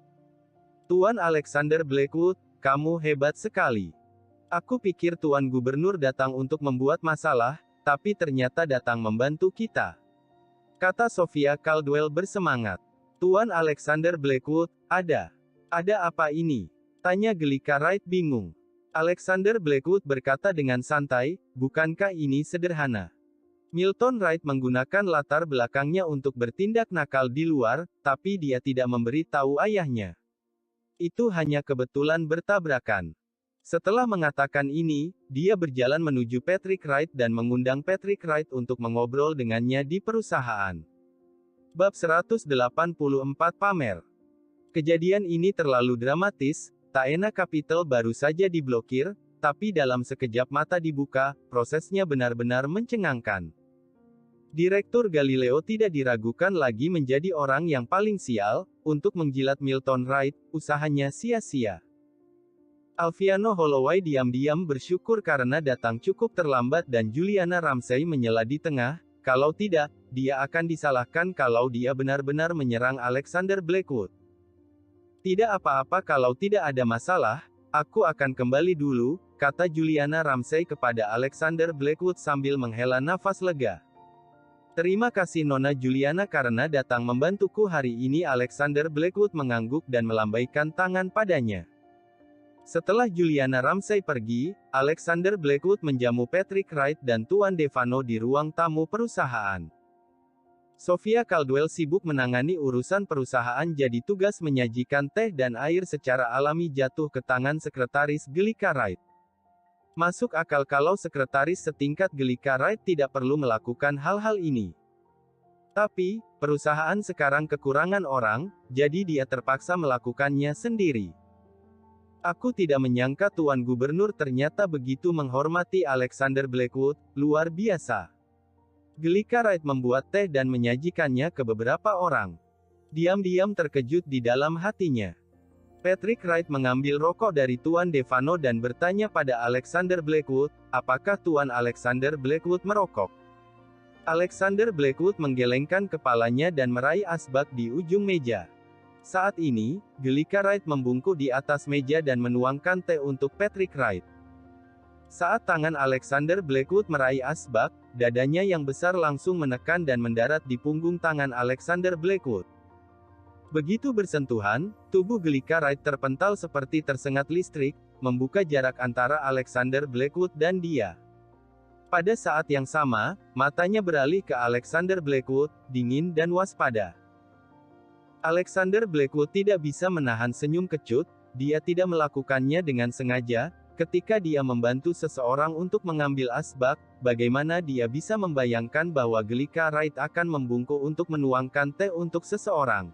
"Tuan Alexander Blackwood, kamu hebat sekali. Aku pikir Tuan Gubernur datang untuk membuat masalah, tapi ternyata datang membantu kita," kata Sophia Caldwell bersemangat. "Tuan Alexander Blackwood, ada apa ini?" tanya Gelika Wright bingung. Alexander Blackwood berkata dengan santai, "Bukankah ini sederhana? Milton Wright menggunakan latar belakangnya untuk bertindak nakal di luar, tapi dia tidak memberi tahu ayahnya. Itu hanya kebetulan bertabrakan." Setelah mengatakan ini, dia berjalan menuju Patrick Wright dan mengundang Patrick Wright untuk mengobrol dengannya di perusahaan. Bab 184 Pamer. Kejadian ini terlalu dramatis, Taena Capital baru saja diblokir, tapi dalam sekejap mata dibuka, prosesnya benar-benar mencengangkan. Direktur Galileo tidak diragukan lagi menjadi orang yang paling sial, untuk menjilat Milton Wright, usahanya sia-sia. Alviano Holloway diam-diam bersyukur karena datang cukup terlambat dan Juliana Ramsay menyela di tengah, kalau tidak, dia akan disalahkan kalau dia benar-benar menyerang Alexander Blackwood. Tidak apa-apa kalau tidak ada masalah, aku akan kembali dulu, kata Juliana Ramsay kepada Alexander Blackwood sambil menghela nafas lega. Terima kasih Nona Juliana karena datang membantuku hari ini. Alexander Blackwood mengangguk dan melambaikan tangan padanya. Setelah Juliana Ramsay pergi, Alexander Blackwood menjamu Patrick Wright dan Tuan Devano di ruang tamu perusahaan. Sophia Caldwell sibuk menangani urusan perusahaan, jadi tugas menyajikan teh dan air secara alami jatuh ke tangan sekretaris Gelika Wright. Masuk akal kalau sekretaris setingkat Gelika Wright tidak perlu melakukan hal-hal ini. Tapi, perusahaan sekarang kekurangan orang, jadi dia terpaksa melakukannya sendiri. Aku tidak menyangka Tuan Gubernur ternyata begitu menghormati Alexander Blackwood, luar biasa. Gelika Wright membuat teh dan menyajikannya ke beberapa orang. Diam-diam terkejut di dalam hatinya. Patrick Wright mengambil rokok dari Tuan Devano dan bertanya pada Alexander Blackwood, apakah Tuan Alexander Blackwood merokok? Alexander Blackwood menggelengkan kepalanya dan meraih asbak di ujung meja. Saat ini, Gelika Wright membungkuk di atas meja dan menuangkan teh untuk Patrick Wright. Saat tangan Alexander Blackwood meraih asbak, dadanya yang besar langsung menekan dan mendarat di punggung tangan Alexander Blackwood. Begitu bersentuhan, tubuh Gelika Wright terpental seperti tersengat listrik, membuka jarak antara Alexander Blackwood dan dia. Pada saat yang sama, matanya beralih ke Alexander Blackwood, dingin dan waspada. Alexander Blackwood tidak bisa menahan senyum kecut, dia tidak melakukannya dengan sengaja. Ketika dia membantu seseorang untuk mengambil asbak, bagaimana dia bisa membayangkan bahwa Gelika Wright akan membungkuk untuk menuangkan teh untuk seseorang?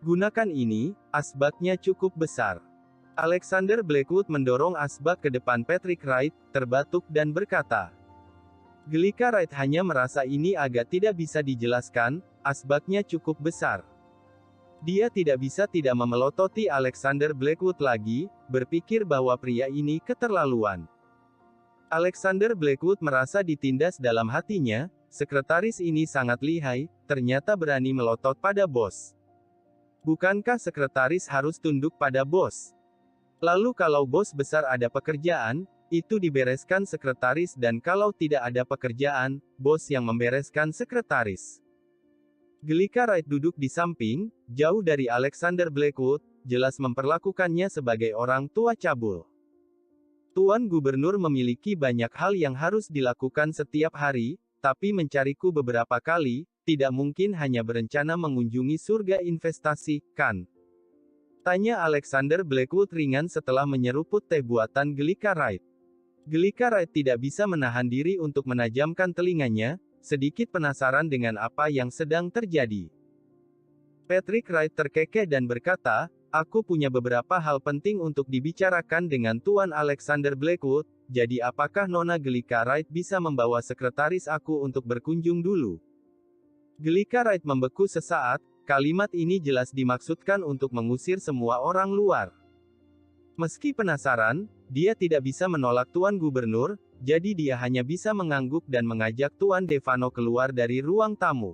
Gunakan ini, asbaknya cukup besar. Alexander Blackwood mendorong asbak ke depan Patrick Wright, terbatuk dan berkata. Gelika Wright hanya merasa ini agak tidak bisa dijelaskan, asbaknya cukup besar. Dia tidak bisa tidak memelototi Alexander Blackwood lagi, berpikir bahwa pria ini keterlaluan. Alexander Blackwood merasa ditindas dalam hatinya, sekretaris ini sangat lihai, ternyata berani melotot pada bos. Bukankah sekretaris harus tunduk pada bos? Lalu kalau bos besar ada pekerjaan, itu dibereskan sekretaris dan kalau tidak ada pekerjaan, bos yang membereskan sekretaris. Gelika Wright duduk di samping, jauh dari Alexander Blackwood, jelas memperlakukannya sebagai orang tua cabul. Tuan Gubernur memiliki banyak hal yang harus dilakukan setiap hari, tapi mencariku beberapa kali, tidak mungkin hanya berencana mengunjungi surga investasi, kan? Tanya Alexander Blackwood ringan setelah menyeruput teh buatan Gelika Wright. Gelika Wright tidak bisa menahan diri untuk menajamkan telinganya, sedikit penasaran dengan apa yang sedang terjadi. Patrick Wright terkekeh dan berkata, aku punya beberapa hal penting untuk dibicarakan dengan Tuan Alexander Blackwood, jadi apakah Nona Gelika Wright bisa membawa sekretaris aku untuk berkunjung dulu? Gelika Wright membeku sesaat, kalimat ini jelas dimaksudkan untuk mengusir semua orang luar. Meski penasaran, dia tidak bisa menolak Tuan Gubernur, jadi dia hanya bisa mengangguk dan mengajak Tuan Devano keluar dari ruang tamu.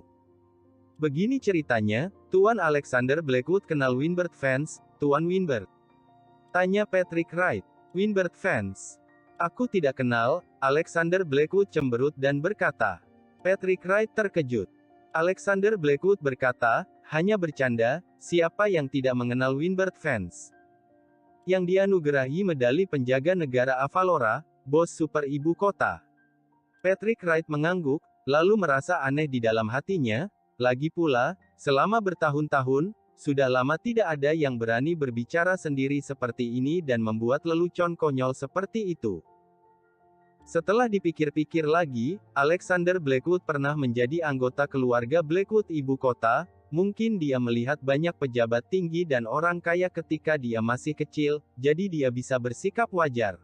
Begini ceritanya, Tuan Alexander Blackwood kenal Winbert Vance, Tuan Winbert? Tanya Patrick Wright. Winbert Vance? Aku tidak kenal, Alexander Blackwood cemberut dan berkata. Patrick Wright terkejut. Alexander Blackwood berkata, hanya bercanda, siapa yang tidak mengenal Winbert Vance? Yang dianugerahi medali penjaga negara Avalora, bos super ibu kota. Patrick Wright mengangguk, lalu merasa aneh di dalam hatinya, lagi pula, selama bertahun-tahun, sudah lama tidak ada yang berani berbicara sendiri seperti ini dan membuat lelucon konyol seperti itu. Setelah dipikir-pikir lagi, Alexander Blackwood pernah menjadi anggota keluarga Blackwood ibu kota, mungkin dia melihat banyak pejabat tinggi dan orang kaya ketika dia masih kecil, jadi dia bisa bersikap wajar.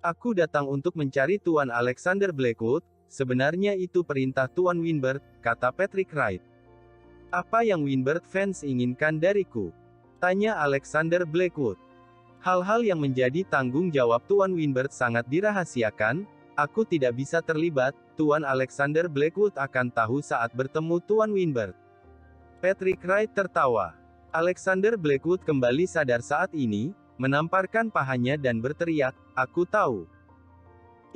Aku datang untuk mencari Tuan Alexander Blackwood, sebenarnya itu perintah Tuan Winbert, kata Patrick Wright. Apa yang Winbert Vance inginkan dariku? Tanya Alexander Blackwood. Hal-hal yang menjadi tanggung jawab Tuan Winbert sangat dirahasiakan, aku tidak bisa terlibat, Tuan Alexander Blackwood akan tahu saat bertemu Tuan Winbert. Patrick Wright tertawa. Alexander Blackwood kembali sadar saat ini, menamparkan pahanya dan berteriak, "Aku tahu.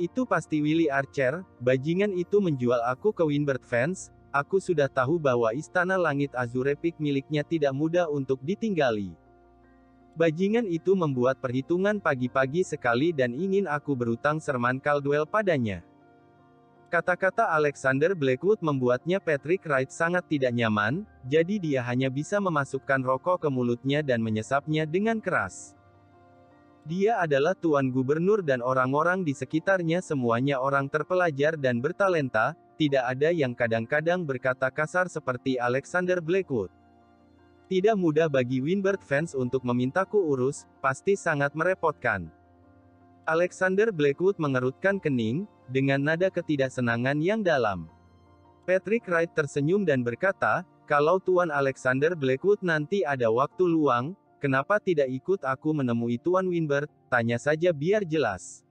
Itu pasti Willie Archer, bajingan itu menjual aku ke Windbird Fans. Aku sudah tahu bahwa Istana Langit Azure Peak miliknya tidak mudah untuk ditinggali. Bajingan itu membuat perhitungan pagi-pagi sekali dan ingin aku berutang Sherman Caldwell padanya." Kata-kata Alexander Blackwood membuatnya Patrick Wright sangat tidak nyaman, jadi dia hanya bisa memasukkan rokok ke mulutnya dan menyesapnya dengan keras. Dia adalah Tuan Gubernur dan orang-orang di sekitarnya semuanya orang terpelajar dan bertalenta, tidak ada yang kadang-kadang berkata kasar seperti Alexander Blackwood. Tidak mudah bagi Windbird Fans untuk memintaku urus, pasti sangat merepotkan. Alexander Blackwood mengerutkan kening, dengan nada ketidaksenangan yang dalam. Patrick Wright tersenyum dan berkata, "Kalau Tuan Alexander Blackwood nanti ada waktu luang, kenapa tidak ikut aku menemui Tuan Windbird, tanya saja biar jelas."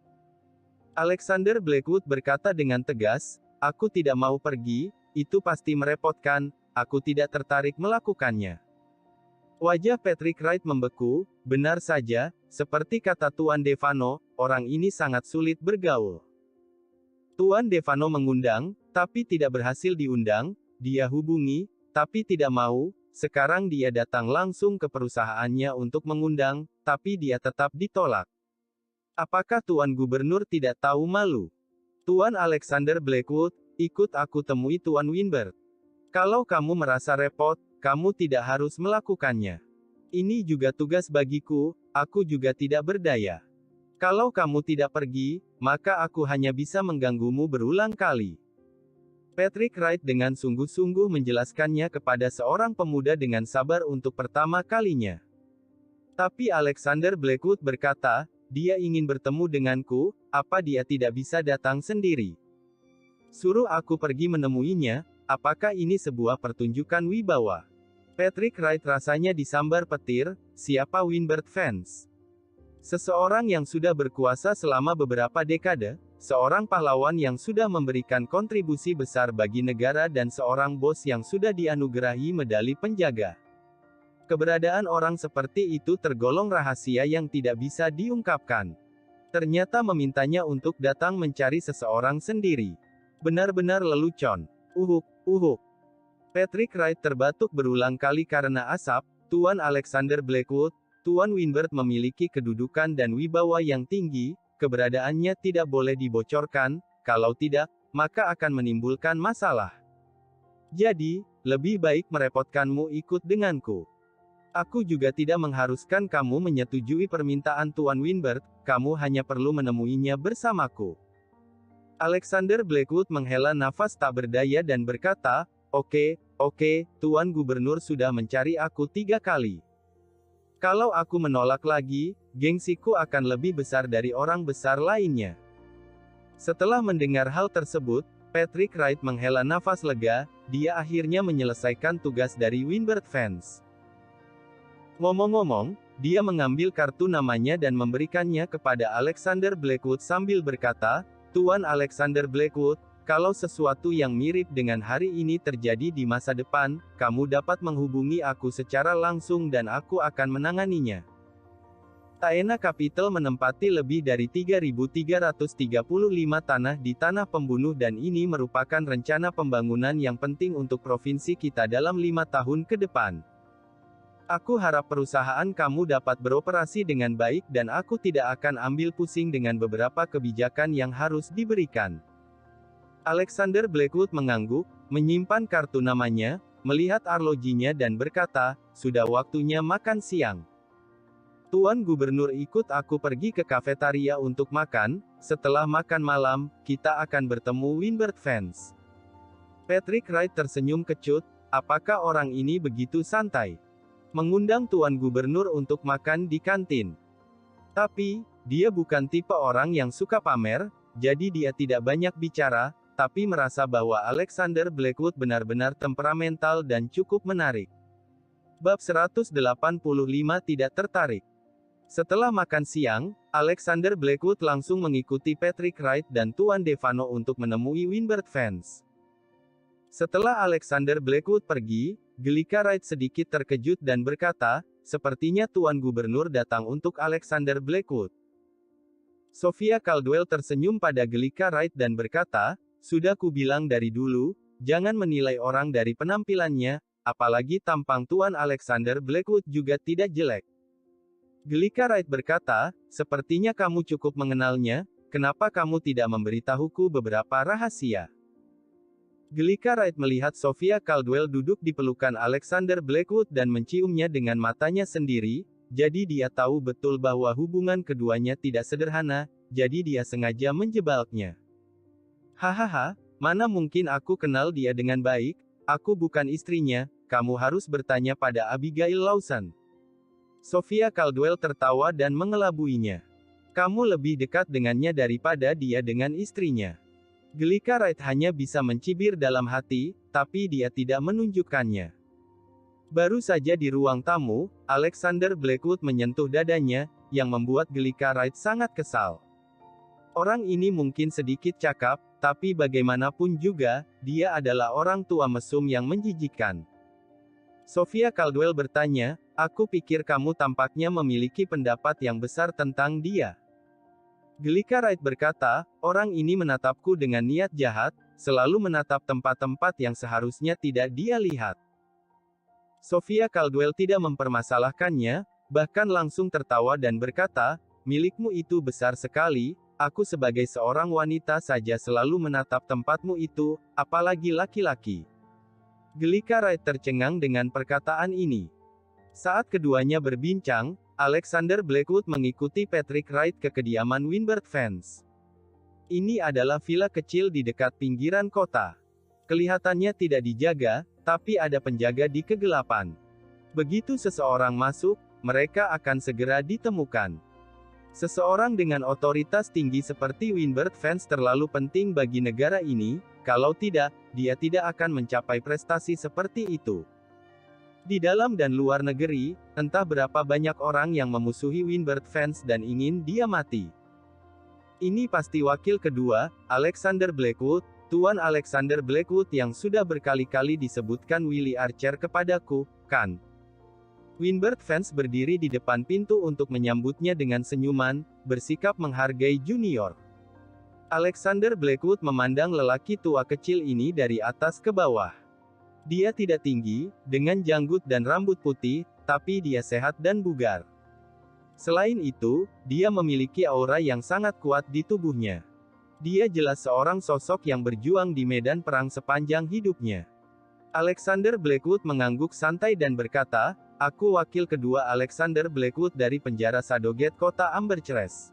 Alexander Blackwood berkata dengan tegas, "Aku tidak mau pergi, itu pasti merepotkan, aku tidak tertarik melakukannya." Wajah Patrick Wright membeku, benar saja, seperti kata Tuan Devano, orang ini sangat sulit bergaul. Tuan Devano mengundang, tapi tidak berhasil diundang, dia hubungi, tapi tidak mau, sekarang dia datang langsung ke perusahaannya untuk mengundang, tapi dia tetap ditolak. Apakah Tuan Gubernur tidak tahu malu? Tuan Alexander Blackwood, ikut aku temui Tuan Windbird. Kalau kamu merasa repot, kamu tidak harus melakukannya. Ini juga tugas bagiku, aku juga tidak berdaya. Kalau kamu tidak pergi, maka aku hanya bisa mengganggumu berulang kali. Patrick Wright dengan sungguh-sungguh menjelaskannya kepada seorang pemuda dengan sabar untuk pertama kalinya. Tapi Alexander Blackwood berkata, dia ingin bertemu denganku, apa dia tidak bisa datang sendiri? Suruh aku pergi menemuinya, apakah ini sebuah pertunjukan wibawa? Patrick Wright rasanya disambar petir, siapa Windbird Fans? Seseorang yang sudah berkuasa selama beberapa dekade, seorang pahlawan yang sudah memberikan kontribusi besar bagi negara dan seorang bos yang sudah dianugerahi medali penjaga. Keberadaan orang seperti itu tergolong rahasia yang tidak bisa diungkapkan. Ternyata memintanya untuk datang mencari seseorang sendiri. Benar-benar lelucon. Uhuk. Patrick Wright terbatuk berulang kali karena asap. Tuan Alexander Blackwood, Tuan Windbird memiliki kedudukan dan wibawa yang tinggi, keberadaannya tidak boleh dibocorkan, kalau tidak, maka akan menimbulkan masalah. Jadi, lebih baik merepotkanmu ikut denganku. Aku juga tidak mengharuskan kamu menyetujui permintaan Tuan Windbird, kamu hanya perlu menemuinya bersamaku. Alexander Blackwood menghela nafas tak berdaya dan berkata, Oke, Tuan Gubernur sudah mencari aku 3 kali. Kalau aku menolak lagi, gengsiku akan lebih besar dari orang besar lainnya. Setelah mendengar hal tersebut, Patrick Wright menghela nafas lega, dia akhirnya menyelesaikan tugas dari Windbird Fans. Ngomong-ngomong, dia mengambil kartu namanya dan memberikannya kepada Alexander Blackwood sambil berkata, Tuan Alexander Blackwood, kalau sesuatu yang mirip dengan hari ini terjadi di masa depan, kamu dapat menghubungi aku secara langsung dan aku akan menanganinya. Taena Capital menempati lebih dari 3.335 tanah di Tanah Pembunuh dan ini merupakan rencana pembangunan yang penting untuk provinsi kita dalam 5 tahun ke depan. Aku harap perusahaan kamu dapat beroperasi dengan baik dan aku tidak akan ambil pusing dengan beberapa kebijakan yang harus diberikan. Alexander Blackwood mengangguk, menyimpan kartu namanya, melihat arlojinya dan berkata, sudah waktunya makan siang. Tuan Gubernur ikut aku pergi ke kafetaria untuk makan, setelah makan malam, kita akan bertemu Windbird Fans. Patrick Wright tersenyum kecut, apakah orang ini begitu santai? Mengundang Tuan Gubernur untuk makan di kantin. Tapi, dia bukan tipe orang yang suka pamer, jadi dia tidak banyak bicara, tapi merasa bahwa Alexander Blackwood benar-benar temperamental dan cukup menarik. Bab 185 tidak tertarik. Setelah makan siang, Alexander Blackwood langsung mengikuti Patrick Wright dan Tuan Devano untuk menemui Windbird Fans. Setelah Alexander Blackwood pergi, Gelika Wright sedikit terkejut dan berkata, sepertinya Tuan Gubernur datang untuk Alexander Blackwood. Sophia Caldwell tersenyum pada Gelika Wright dan berkata, sudah kubilang dari dulu, jangan menilai orang dari penampilannya, apalagi tampang Tuan Alexander Blackwood juga tidak jelek. Gelika Wright berkata, sepertinya kamu cukup mengenalnya, kenapa kamu tidak memberitahuku beberapa rahasia? Gelika Wright melihat Sophia Caldwell duduk di pelukan Alexander Blackwood dan menciumnya dengan matanya sendiri, jadi dia tahu betul bahwa hubungan keduanya tidak sederhana, jadi dia sengaja menjebalnya. Hahaha, mana mungkin aku kenal dia dengan baik, aku bukan istrinya, kamu harus bertanya pada Abigail Lawson. Sophia Caldwell tertawa dan mengelabuinya. Kamu lebih dekat dengannya daripada dia dengan istrinya. Gelika Wright hanya bisa mencibir dalam hati, tapi dia tidak menunjukkannya. Baru saja di ruang tamu, Alexander Blackwood menyentuh dadanya, yang membuat Gelika Wright sangat kesal. Orang ini mungkin sedikit cakap, tapi bagaimanapun juga, dia adalah orang tua mesum yang menjijikkan. Sophia Caldwell bertanya, aku pikir kamu tampaknya memiliki pendapat yang besar tentang dia. Gelika Wright berkata, orang ini menatapku dengan niat jahat, selalu menatap tempat-tempat yang seharusnya tidak dia lihat. Sophia Caldwell tidak mempermasalahkannya, bahkan langsung tertawa dan berkata, milikmu itu besar sekali, aku sebagai seorang wanita saja selalu menatap tempatmu itu, apalagi laki-laki. Gelika Wright tercengang dengan perkataan ini. Saat keduanya berbincang, Alexander Blackwood mengikuti Patrick Wright ke kediaman Winbert Fence. Ini adalah villa kecil di dekat pinggiran kota. Kelihatannya tidak dijaga, tapi ada penjaga di kegelapan. Begitu seseorang masuk, mereka akan segera ditemukan. Seseorang dengan otoritas tinggi seperti Winbert Fence terlalu penting bagi negara ini, kalau tidak, dia tidak akan mencapai prestasi seperti itu. Di dalam dan luar negeri, entah berapa banyak orang yang memusuhi Winbert Fence dan ingin dia mati. Ini pasti wakil kedua, Alexander Blackwood, Tuan Alexander Blackwood yang sudah berkali-kali disebutkan Willie Archer kepadaku, kan? Winbert Fence berdiri di depan pintu untuk menyambutnya dengan senyuman, bersikap menghargai junior. Alexander Blackwood memandang lelaki tua kecil ini dari atas ke bawah. Dia tidak tinggi, dengan janggut dan rambut putih, tapi dia sehat dan bugar. Selain itu, dia memiliki aura yang sangat kuat di tubuhnya. Dia jelas seorang sosok yang berjuang di medan perang sepanjang hidupnya. Alexander Blackwood mengangguk santai dan berkata, aku wakil kedua Alexander Blackwood dari penjara Sadogate kota Ambercrest.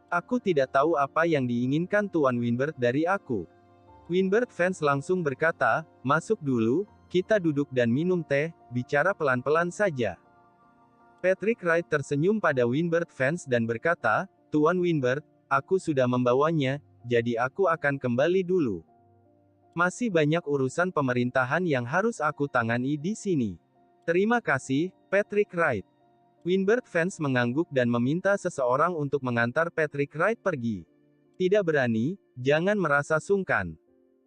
Aku tidak tahu apa yang diinginkan Tuan Winbert dari aku. Winbert Fence langsung berkata, masuk dulu, kita duduk dan minum teh, bicara pelan-pelan saja. Patrick Wright tersenyum pada Winbert Fence dan berkata, Tuan Winbert, aku sudah membawanya, jadi aku akan kembali dulu. Masih banyak urusan pemerintahan yang harus aku tangani di sini. Terima kasih, Patrick Wright. Winbert Fence mengangguk dan meminta seseorang untuk mengantar Patrick Wright pergi. Tidak berani, jangan merasa sungkan.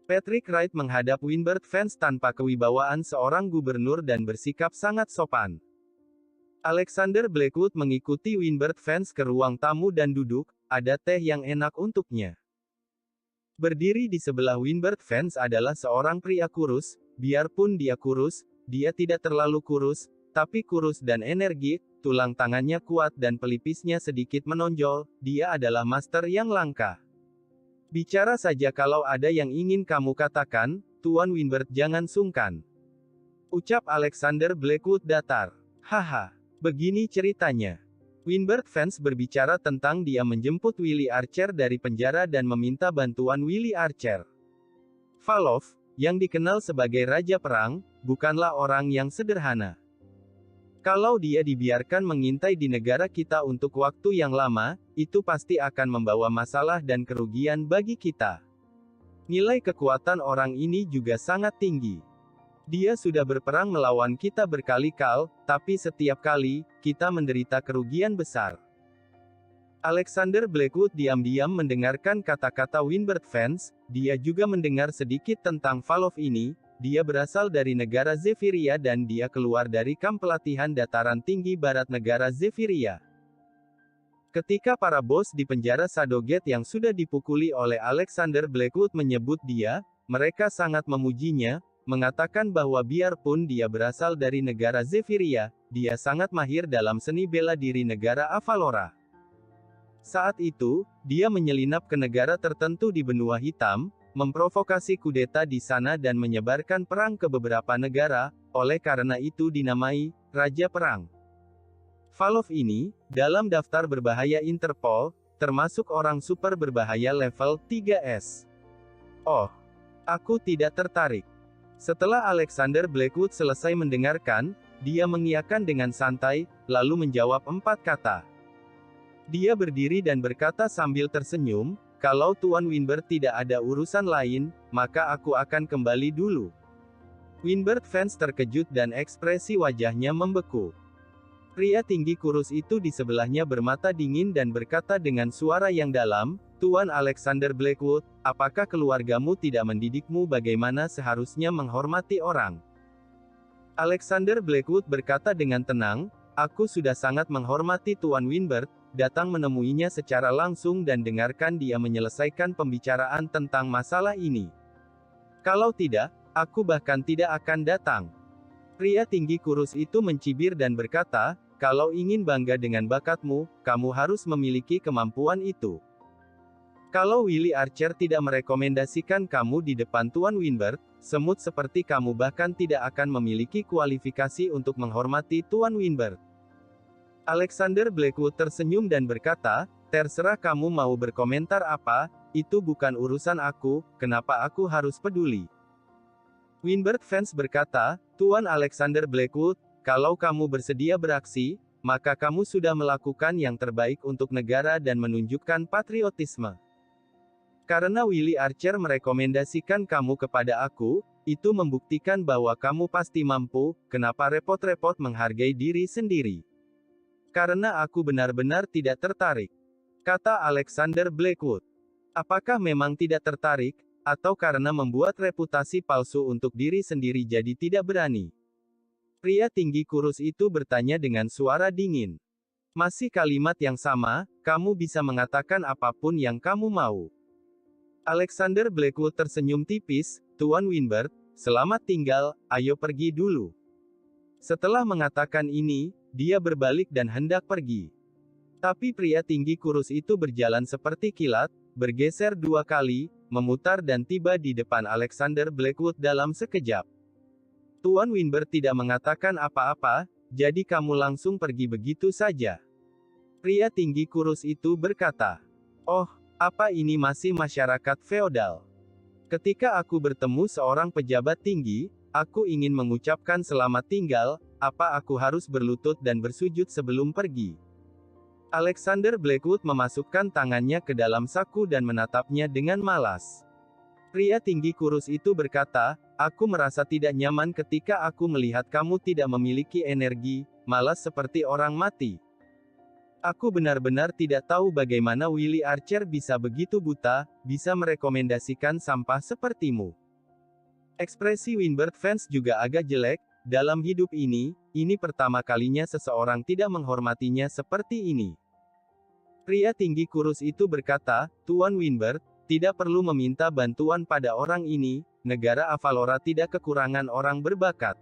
Patrick Wright menghadap Winbert Fence tanpa kewibawaan seorang gubernur dan bersikap sangat sopan. Alexander Blackwood mengikuti Winbert Fence ke ruang tamu dan duduk, ada teh yang enak untuknya. Berdiri di sebelah Winbert Fence adalah seorang pria kurus, biarpun dia kurus, dia tidak terlalu kurus, tapi kurus dan energi, tulang tangannya kuat dan pelipisnya sedikit menonjol, dia adalah master yang langka. Bicara saja kalau ada yang ingin kamu katakan, Tuan Winbert jangan sungkan. Ucap Alexander Blackwood datar. Haha, begini ceritanya. Winbert Fence berbicara tentang dia menjemput Willie Archer dari penjara dan meminta bantuan Willie Archer. Valov, yang dikenal sebagai Raja Perang, bukanlah orang yang sederhana. Kalau dia dibiarkan mengintai di negara kita untuk waktu yang lama, itu pasti akan membawa masalah dan kerugian bagi kita. Nilai kekuatan orang ini juga sangat tinggi. Dia sudah berperang melawan kita berkali-kali, tapi setiap kali, kita menderita kerugian besar. Alexander Blackwood diam-diam mendengarkan kata-kata Winbert Fence, dia juga mendengar sedikit tentang Valov ini, dia berasal dari negara Zephyria dan dia keluar dari kamp pelatihan dataran tinggi barat negara Zephyria. Ketika para bos di penjara Shadowgate yang sudah dipukuli oleh Alexander Blackwood menyebut dia, mereka sangat memujinya, mengatakan bahwa biarpun dia berasal dari negara Zephyria, dia sangat mahir dalam seni bela diri negara Avalora. Saat itu, dia menyelinap ke negara tertentu di benua hitam, memprovokasi kudeta di sana dan menyebarkan perang ke beberapa negara, oleh karena itu dinamai Raja Perang. Valov ini, dalam daftar berbahaya Interpol, termasuk orang super berbahaya level 3S. Oh, aku tidak tertarik. Setelah Alexander Blackwood selesai mendengarkan, dia mengiyakan dengan santai, lalu menjawab 4 kata. Dia berdiri dan berkata sambil tersenyum, kalau Tuan Winbert tidak ada urusan lain, maka aku akan kembali dulu. Winbert Vance terkejut dan ekspresi wajahnya membeku. Pria tinggi kurus itu di sebelahnya bermata dingin dan berkata dengan suara yang dalam, Tuan Alexander Blackwood, apakah keluargamu tidak mendidikmu bagaimana seharusnya menghormati orang? Alexander Blackwood berkata dengan tenang, aku sudah sangat menghormati Tuan Winbert, datang menemuinya secara langsung dan dengarkan dia menyelesaikan pembicaraan tentang masalah ini. Kalau tidak, aku bahkan tidak akan datang. Pria tinggi kurus itu mencibir dan berkata, kalau ingin bangga dengan bakatmu, kamu harus memiliki kemampuan itu. Kalau Willie Archer tidak merekomendasikan kamu di depan Tuan Winbert, semut seperti kamu bahkan tidak akan memiliki kualifikasi untuk menghormati Tuan Winbert. Alexander Blackwood tersenyum dan berkata, terserah kamu mau berkomentar apa, itu bukan urusan aku, kenapa aku harus peduli? Winbert Vance berkata, Tuan Alexander Blackwood, kalau kamu bersedia beraksi, maka kamu sudah melakukan yang terbaik untuk negara dan menunjukkan patriotisme. Karena Willie Archer merekomendasikan kamu kepada aku, itu membuktikan bahwa kamu pasti mampu, kenapa repot-repot menghargai diri sendiri? Karena aku benar-benar tidak tertarik, kata Alexander Blackwood. Apakah memang tidak tertarik, atau karena membuat reputasi palsu untuk diri sendiri jadi tidak berani? Pria tinggi kurus itu bertanya dengan suara dingin. Masih kalimat yang sama, kamu bisa mengatakan apapun yang kamu mau. Alexander Blackwood tersenyum tipis, Tuan Winbert, selamat tinggal, ayo pergi dulu. Setelah mengatakan ini, dia berbalik dan hendak pergi. Tapi pria tinggi kurus itu berjalan seperti kilat, bergeser 2 kali, memutar dan tiba di depan Alexander Blackwood dalam sekejap. Tuan Winbert tidak mengatakan apa-apa, jadi kamu langsung pergi begitu saja. Pria tinggi kurus itu berkata, oh, apa ini masih masyarakat feodal? Ketika aku bertemu seorang pejabat tinggi, aku ingin mengucapkan selamat tinggal, apa aku harus berlutut dan bersujud sebelum pergi? Alexander Blackwood memasukkan tangannya ke dalam saku dan menatapnya dengan malas. Pria tinggi kurus itu berkata, aku merasa tidak nyaman ketika aku melihat kamu tidak memiliki energi, malas seperti orang mati. Aku benar-benar tidak tahu bagaimana Willie Archer bisa begitu buta, bisa merekomendasikan sampah sepertimu. Ekspresi Winbert Vance juga agak jelek, dalam hidup ini pertama kalinya seseorang tidak menghormatinya seperti ini. Pria tinggi kurus itu berkata, Tuan Winbert, tidak perlu meminta bantuan pada orang ini, negara Avalora tidak kekurangan orang berbakat.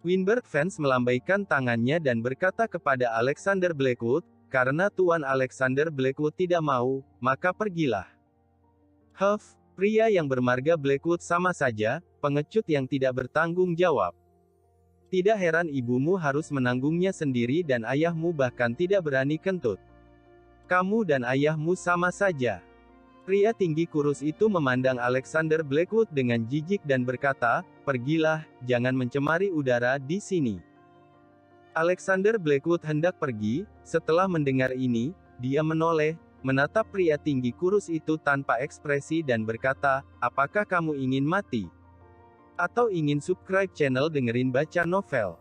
Winbert Vance melambaikan tangannya dan berkata kepada Alexander Blackwood, karena Tuan Alexander Blackwood tidak mau, maka pergilah. Huff, pria yang bermarga Blackwood sama saja, pengecut yang tidak bertanggung jawab. Tidak heran ibumu harus menanggungnya sendiri dan ayahmu bahkan tidak berani kentut. Kamu dan ayahmu sama saja. Pria tinggi kurus itu memandang Alexander Blackwood dengan jijik dan berkata, pergilah, jangan mencemari udara di sini. Alexander Blackwood hendak pergi, setelah mendengar ini, dia menoleh, menatap pria tinggi kurus itu tanpa ekspresi dan berkata, apakah kamu ingin mati? Atau ingin subscribe channel dengerin baca novel?